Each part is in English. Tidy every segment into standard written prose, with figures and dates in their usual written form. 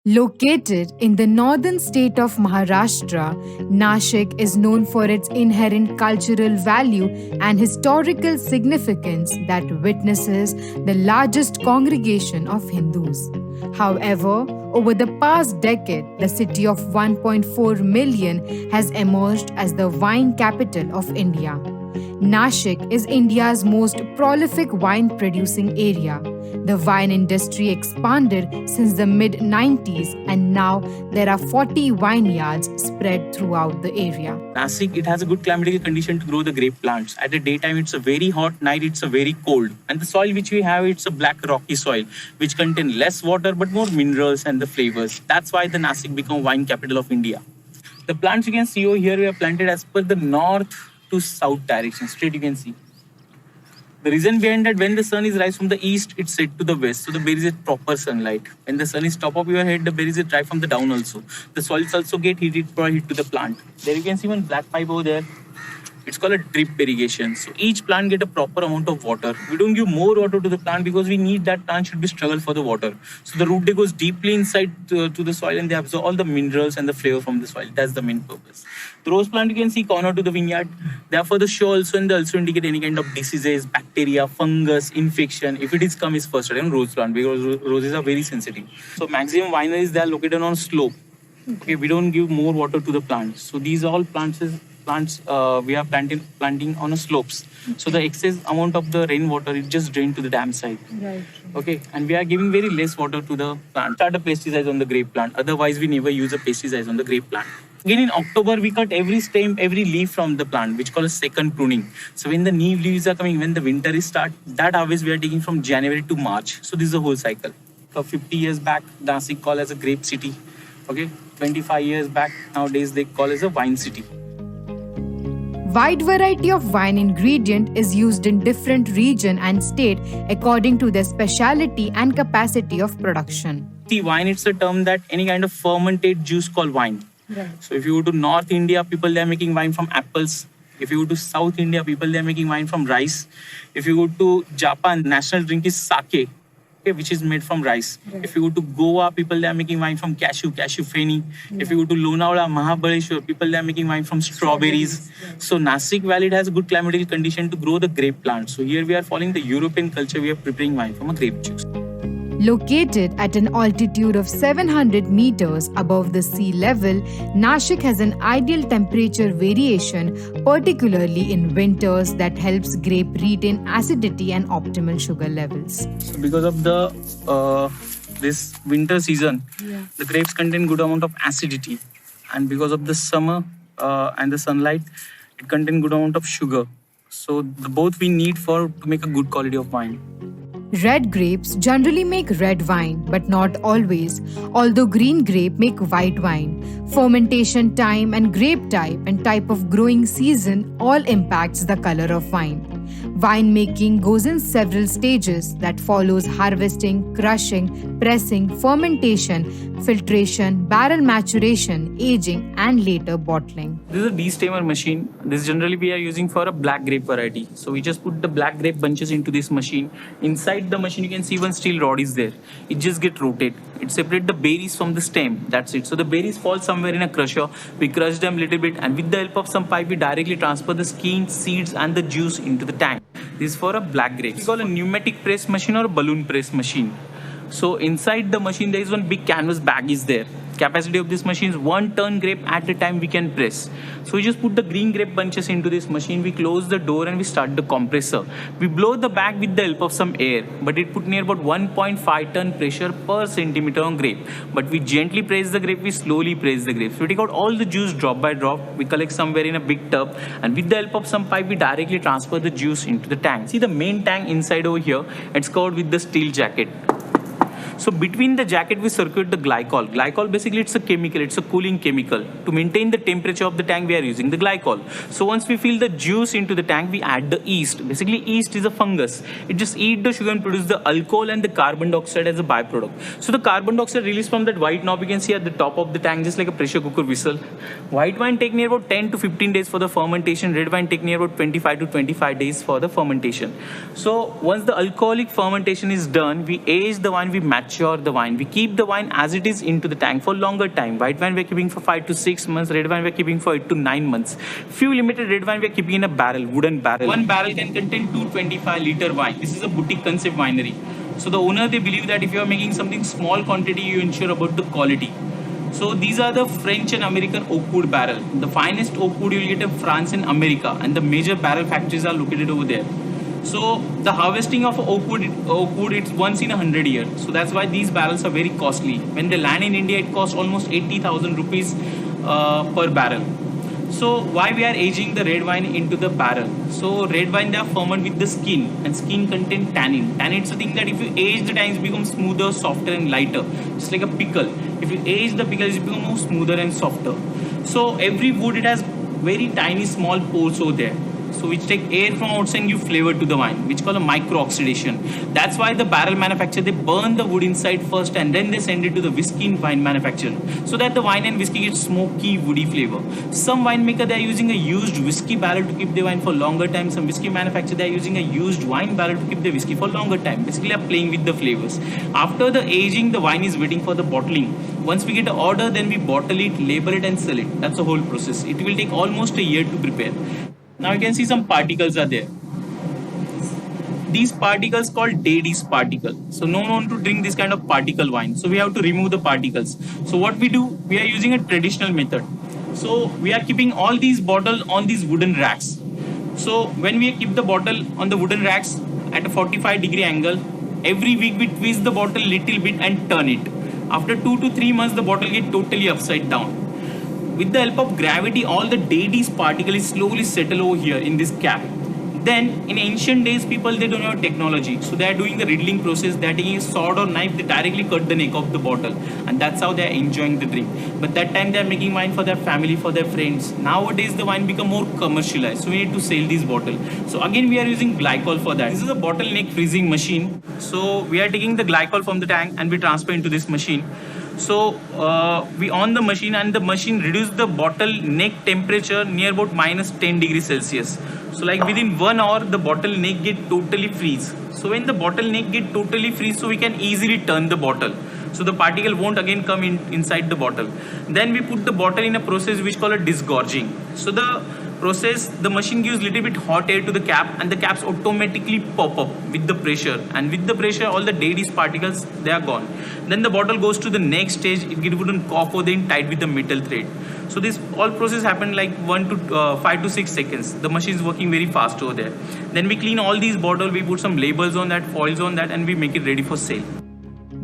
Located in the northern state of Maharashtra, Nashik is known for its inherent cultural value and historical significance that witnesses the largest congregation of Hindus. However, over the past decade, the city of 1.4 million has emerged as the wine capital of India. Nashik is India's most prolific wine producing area. The wine industry expanded since the mid 90s, and now there are 40 vineyards spread throughout the area. Nasik, it has a good climactic condition to grow the grape plants. At the daytime, it's a very hot, night it's a very cold. And the soil which we have, it's a black rocky soil, which contains less water but more minerals and the flavors. That's why the Nasik became wine capital of India. The plants you can see over here, we are planted as per the north to south direction. Straight you can see. The reason behind that, when the sun is rise from the east, it's set to the west. So the berries is proper sunlight. When the sun is top of your head, the berries is dry from the down also. The soils also get heated for heat to the plant. There you can see one black pipe over there. It's called a drip irrigation. So each plant get a proper amount of water. We don't give more water to the plant because we need that plant should be struggle for the water. So the root they goes deeply inside to the soil and they absorb all the minerals and the flavor from the soil. That's the main purpose. The rose plant you can see corner to the vineyard. Therefore the show also and they also indicate any kind of diseases, bacteria, fungus, infection. If it is come is first on rose plant because roses are very sensitive. So maximum wineries they are located on slope. Okay, we don't give more water to the plants. So these all plants we are planting on a slopes. So the excess amount of the rainwater it just drain to the dam side. Right. Okay, and we are giving very less water to the plant. Start a pesticide on the grape plant. Otherwise, we never use a pesticide on the grape plant. Again, in October, we cut every stem, every leaf from the plant, which called a second pruning. So when the new leaves are coming, when the winter is start, that harvest we are taking from January to March. So this is the whole cycle. So 50 years back, Nashik called as a grape city. Okay, 25 years back, nowadays they call as a wine city. Wide variety of wine ingredient is used in different region and state according to their speciality and capacity of production. See, wine it's a term that any kind of fermented juice called wine. Right. So if you go to North India, people they are making wine from apples. If you go to South India, people they are making wine from rice. If you go to Japan, national drink is sake, okay, which is made from rice. Right. If you go to Goa, people they are making wine from cashew feni. Yeah. If you go to Lonavala, Mahabaleshwar, people they are making wine from strawberries. Right. So Nasik Valley has a good climatic condition to grow the grape plant. So here we are following the European culture. We are preparing wine from a grape juice. Located at an altitude of 700 meters above the sea level, Nashik has an ideal temperature variation, particularly in winters, that helps grape retain acidity and optimal sugar levels. So because of the this winter season, the grapes contain good amount of acidity, and because of the summer and the sunlight, it contain good amount of sugar. So both we need to make a good quality of wine. Red grapes generally make red wine, but not always, although green grape make white wine. Fermentation time and grape type and type of growing season all impacts the color of wine. Wine making goes in several stages that follows harvesting, crushing, pressing, fermentation, filtration, barrel maturation, aging and later bottling. This is a de-stemmer machine. This generally we are using for a black grape variety. So we just put the black grape bunches into this machine. Inside the machine you can see one steel rod is there. It just get rotated. It separates the berries from the stem. That's it. So the berries fall somewhere in a crusher. We crush them a little bit and with the help of some pipe we directly transfer the skin, seeds and the juice into the tank. This is for a black grape. We call a pneumatic press machine or a balloon press machine. So inside the machine there is one big canvas bag is there. Capacity of this machine is 1 ton grape at a time we can press. So we just put the green grape bunches into this machine. We close the door and we start the compressor. We blow the bag with the help of some air, but it put near about 1.5 ton pressure per centimeter on grape. But we gently press the grape, we slowly press the grape. So we take out all the juice drop by drop. We collect somewhere in a big tub and with the help of some pipe we directly transfer the juice into the tank. See the main tank inside over here, it's covered with the steel jacket. So between the jacket we circulate the glycol. Glycol basically it's a chemical, it's a cooling chemical. To maintain the temperature of the tank we are using the glycol. So once we fill the juice into the tank we add the yeast. Basically yeast is a fungus. It just eat the sugar and produce the alcohol and the carbon dioxide as a byproduct. So the carbon dioxide released from that white knob you can see at the top of the tank just like a pressure cooker whistle. White wine take near about 10 to 15 days for the fermentation. Red wine take near about 25 to 25 days for the fermentation. So once the alcoholic fermentation is done, we age the wine, we mature mature the wine. We keep the wine as it is into the tank for longer time. White wine we're keeping for 5 to 6 months. Red wine we're keeping for 8 to 9 months. Few limited red wine we're keeping in a barrel, wooden barrel. One barrel can contain 225-liter wine. This is a boutique concept winery. So the owner, they believe that if you are making something small quantity, you ensure about the quality. So these are the French and American oak wood barrel. The finest oak wood you'll get in France and America, and the major barrel factories are located over there. So the harvesting of oak wood it's once in 100 years. So that's why these barrels are very costly. When they land in India, it costs almost 80,000 rupees per barrel. So why we are aging the red wine into the barrel? So red wine, they are fermented with the skin, and skin contain tannin. Tannin is a thing that if you age the tannin, it becomes smoother, softer and lighter. It's like a pickle. If you age the pickle, it becomes more smoother and softer. So every wood, it has very tiny small pores over there. So which take air from outside and give flavor to the wine, which called a micro oxidation. That's why the barrel manufacturer, they burn the wood inside first and then they send it to the whiskey and wine manufacturer, so that the wine and whiskey get smoky, woody flavor. Some winemaker, they are using a used whiskey barrel to keep the wine for longer time. Some whiskey manufacturer, they are using a used wine barrel to keep the whiskey for longer time. Basically, are playing with the flavors. After the aging, the wine is waiting for the bottling. Once we get an order, then we bottle it, label it and sell it. That's the whole process. It will take almost a year to prepare. Now you can see some particles are there. These particles called Dady's particle. So no one want to drink this kind of particle wine. So we have to remove the particles. So what we do, we are using a traditional method. So we are keeping all these bottles on these wooden racks. So when we keep the bottle on the wooden racks at a 45-degree angle, every week we twist the bottle little bit and turn it. After 2 to 3 months, the bottle get totally upside down. With the help of gravity, all the Dady's particle is slowly settle over here in this cap. Then in ancient days, people, they don't have technology, so they are doing the riddling process. They are taking a sword or knife, they directly cut the neck of the bottle, and that's how they are enjoying the drink. But that time they are making wine for their family, for their friends. Nowadays the wine become more commercialized, so we need to sell this bottle. So again we are using glycol for that. This is a bottleneck freezing machine. So we are taking the glycol from the tank and we transfer into this machine. So we on the machine, and the machine reduce the bottle neck temperature near about minus 10 degrees Celsius. So like within 1 hour, the bottle neck get totally freeze. So when the bottle neck get totally freeze, so we can easily turn the bottle. So the particle won't again come inside the bottle. Then we put the bottle in a process which called a disgorging. So the process, the machine gives little bit hot air to the cap, and the caps automatically pop up with the pressure, and with the pressure all the Dady's particles, they are gone. Then the bottle goes to the next stage. It get put on cork or then tied with the metal thread. So this all process happened like 5 to 6 seconds. The machine is working very fast over there. Then we clean all these bottles, we put some labels on that, foils on that, and we make it ready for sale.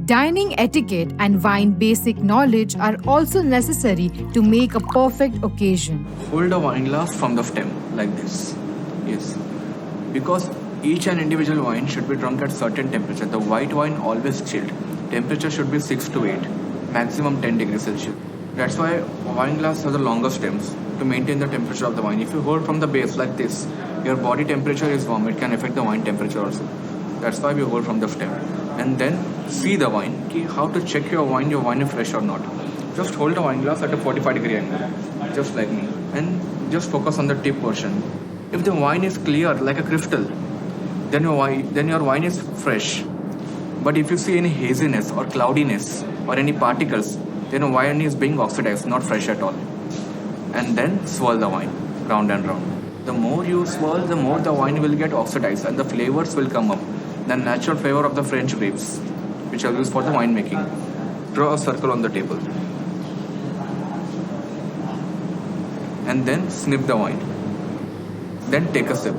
Dining etiquette and wine basic knowledge are also necessary to make a perfect occasion. Hold a wine glass from the stem like this. Yes. Because each and individual wine should be drunk at certain temperature. The white wine always chilled. Temperature should be 6 to 8, maximum 10 degrees Celsius. That's why wine glass has the longer stems to maintain the temperature of the wine. If you hold from the base like this, your body temperature is warm. It can affect the wine temperature also. That's why we hold from the stem. And then see the wine. How to check your wine is fresh or not. Just hold the wine glass at a 45-degree angle, just like me, and just focus on the tip portion. If the wine is clear like a crystal, then your wine is fresh. But if you see any haziness or cloudiness or any particles, then your wine is being oxidized, not fresh at all. And then swirl the wine round and round. The more you swirl, the more the wine will get oxidized and the flavors will come up. The natural flavor of the French grapes, which are used for the wine making. Draw a circle on the table. And then snip the wine. Then take a sip.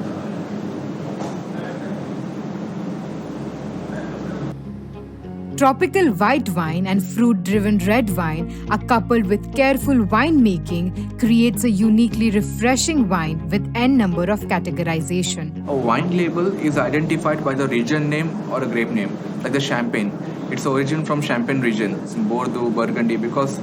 Tropical white wine and fruit-driven red wine are coupled with careful winemaking creates a uniquely refreshing wine with n number of categorization. A wine label is identified by the region name or a grape name, like the Champagne. Its origin from Champagne region, Bordeaux, Burgundy, because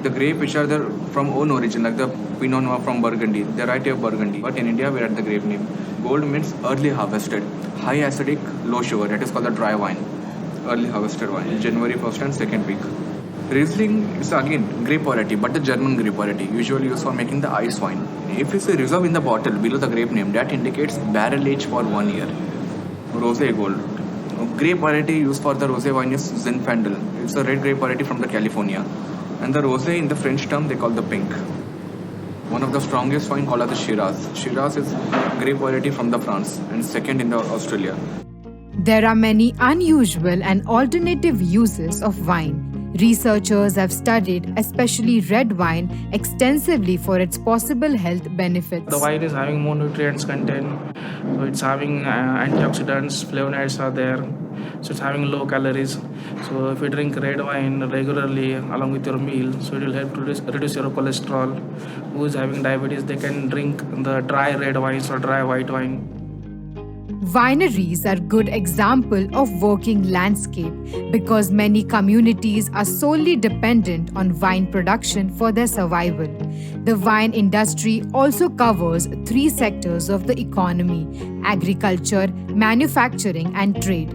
the grape which are from own origin, like the Pinot Noir from Burgundy, the variety of Burgundy. But in India, we are at the grape name. Gold means early harvested, high acidic, low sugar. That is called the dry wine. Early harvested wine, January 1st and 2nd week. Riesling is again grape variety, but the German grape variety, usually used for making the ice wine. If you see reserve in the bottle below the grape name, that indicates barrel age for 1 year. Rosé gold. Grape variety used for the rosé wine is Zinfandel. It's a red grape variety from the California. And the rosé in the French term they call the pink. One of the strongest wine called as the Shiraz. Shiraz is grape variety from the France and second in the Australia. There are many unusual and alternative uses of wine. Researchers have studied especially red wine extensively for its possible health benefits. The wine is having more nutrients content, so it's having antioxidants, flavonoids are there, so it's having low calories. So if you drink red wine regularly along with your meal, so it will help to reduce your cholesterol. Who is having diabetes, they can drink the dry red wines or dry white wine. Wineries are good example of working landscape because many communities are solely dependent on wine production for their survival. The wine industry also covers 3 sectors of the economy: agriculture, manufacturing and trade.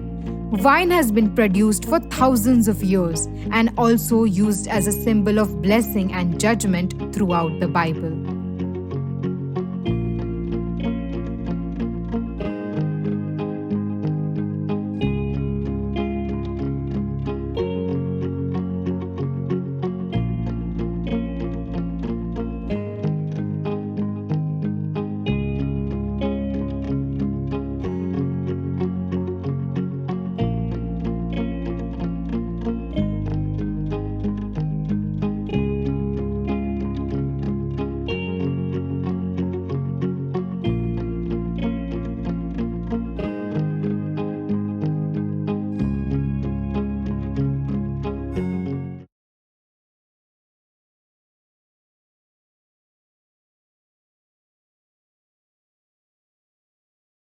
Wine has been produced for thousands of years and also used as a symbol of blessing and judgment throughout the Bible.